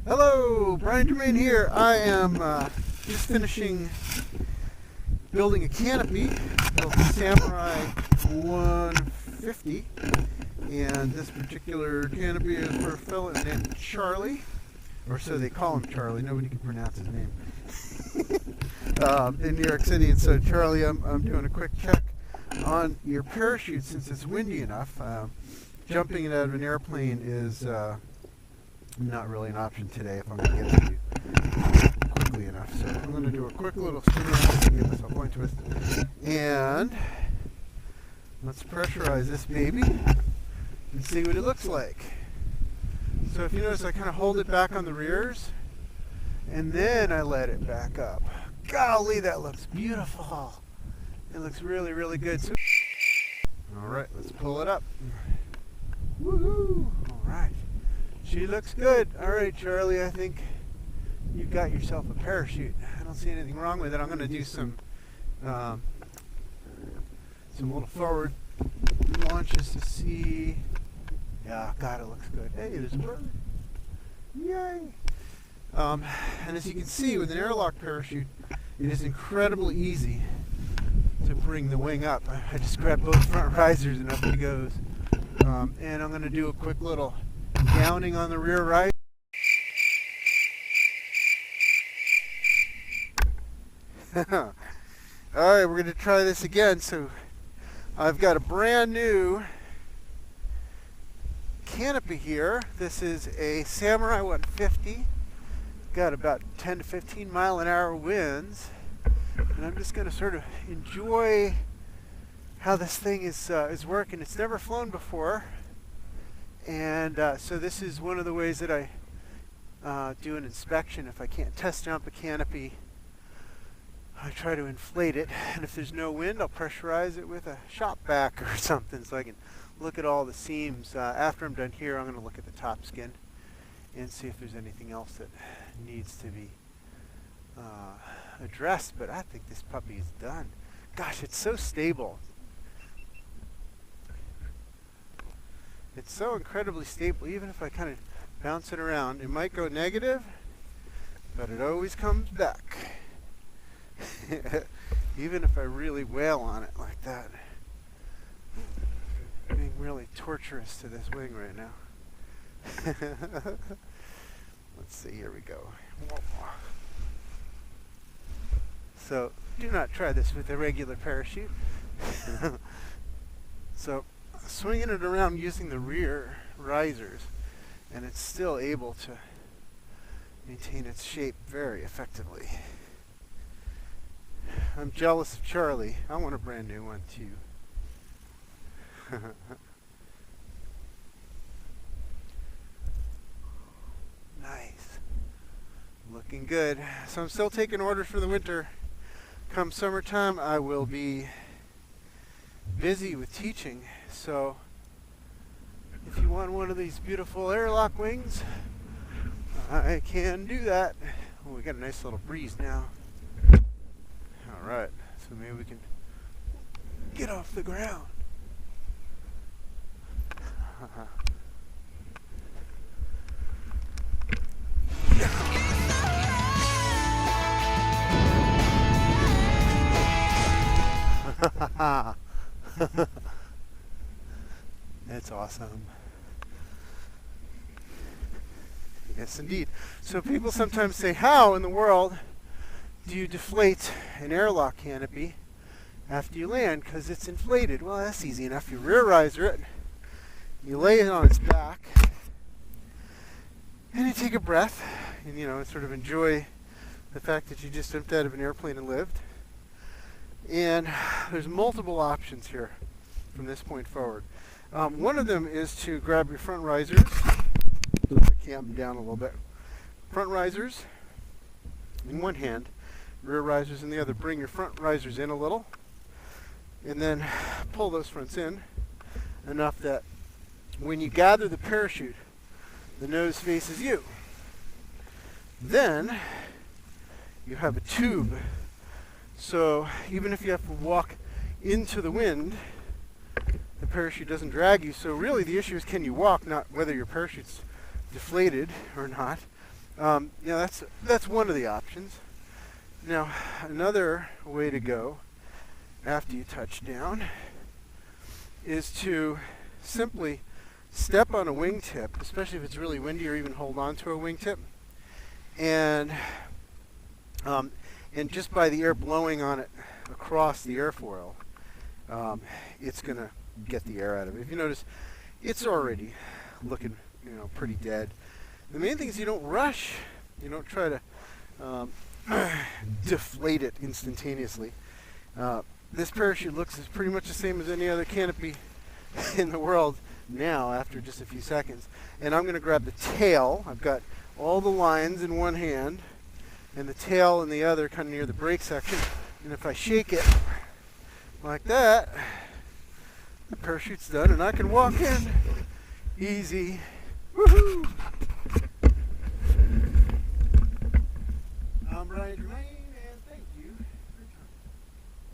Hello, Brian Germain here. I am just finishing building a canopy, built a Samurai 150, and this particular canopy is for a fellow named Charlie, or so they call him Charlie. Nobody can pronounce his name. In New York City, and so Charlie, I'm doing a quick check on your parachute since it's windy enough. Jumping it out of an airplane is not really an option today if I'm going to get to you quickly enough. So I'm going to do a quick little spin around to give myself a point twist. And let's pressurize this baby and see what it looks like. So if you notice, I kind of hold it back on the rears and then I let it back up. Golly, that looks beautiful. It looks really, really good. So, all right, let's pull it up. Woohoo! All right. She looks good. All right, Charlie, I think you've got yourself a parachute. I don't see anything wrong with it. I'm going to do some little forward launches to see. Yeah, God, it looks good. Hey, there's a bird. Yay! And as you can see, with an airlock parachute, it is incredibly easy to bring the wing up. I just grab both front risers and up it goes. And I'm going to do a quick little downing on the rear riser. Alright, we're going to try this again. So I've got a brand new canopy here. This is a Samurai 150. Got about 10 to 15 mile an hour winds. And I'm just going to sort of enjoy how this thing is working. It's never flown before. And so this is one of the ways that I do an inspection. If I can't test jump a canopy, I try to inflate it. And if there's no wind, I'll pressurize it with a shop vac or something so I can look at all the seams. After I'm done here, I'm going to look at the top skin and see if there's anything else that needs to be addressed. But I think this puppy is done. Gosh, it's so stable. It's so incredibly stable. Even if I kind of bounce it around, it might go negative, but it always comes back. Even if I really wail on it like that. I'm being really torturous to this wing right now. Let's see, here we go. So do not try this with a regular parachute. So swinging it around using the rear risers, and it's still able to maintain its shape very effectively. I'm jealous of Charlie. I want a brand new one too. Nice. Looking good. So I'm still taking orders for the winter. Come summertime, I will be busy with teaching. So if you want one of these beautiful airlock wings, I can do that. Oh, we got a nice little breeze now. All right, so maybe we can get off the ground. That's awesome. Yes, indeed. So people sometimes say, how in the world do you deflate an airlock canopy after you land? Because it's inflated. Well, that's easy enough. You rear riser it, you lay it on its back, and you take a breath, and sort of enjoy the fact that you just jumped out of an airplane and lived. And there's multiple options here from this point forward. One of them is to grab your front risers. Cam down a little bit. Front risers in one hand, rear risers in the other. Bring your front risers in a little, and then pull those fronts in enough that when you gather the parachute, the nose faces you. Then you have a tube. So even if you have to walk into the wind, the parachute doesn't drag you. So really the issue is, can you walk, not whether your parachute's deflated or not. That's one of the options. Now, another way to go after you touch down is to simply step on a wingtip, especially if it's really windy, or even hold on to a wingtip, and just by the air blowing on it across the airfoil, it's going to get the air out of it. If you notice, it's already looking, pretty dead. The main thing is you don't rush. You don't try to deflate it instantaneously. This parachute looks as pretty much the same as any other canopy in the world now after just a few seconds. And I'm going to grab the tail. I've got all the lines in one hand and the tail in the other, kind of near the brake section. And if I shake it like that, the parachute's done and I can walk in. Easy. Woohoo! I'm Brian Germain.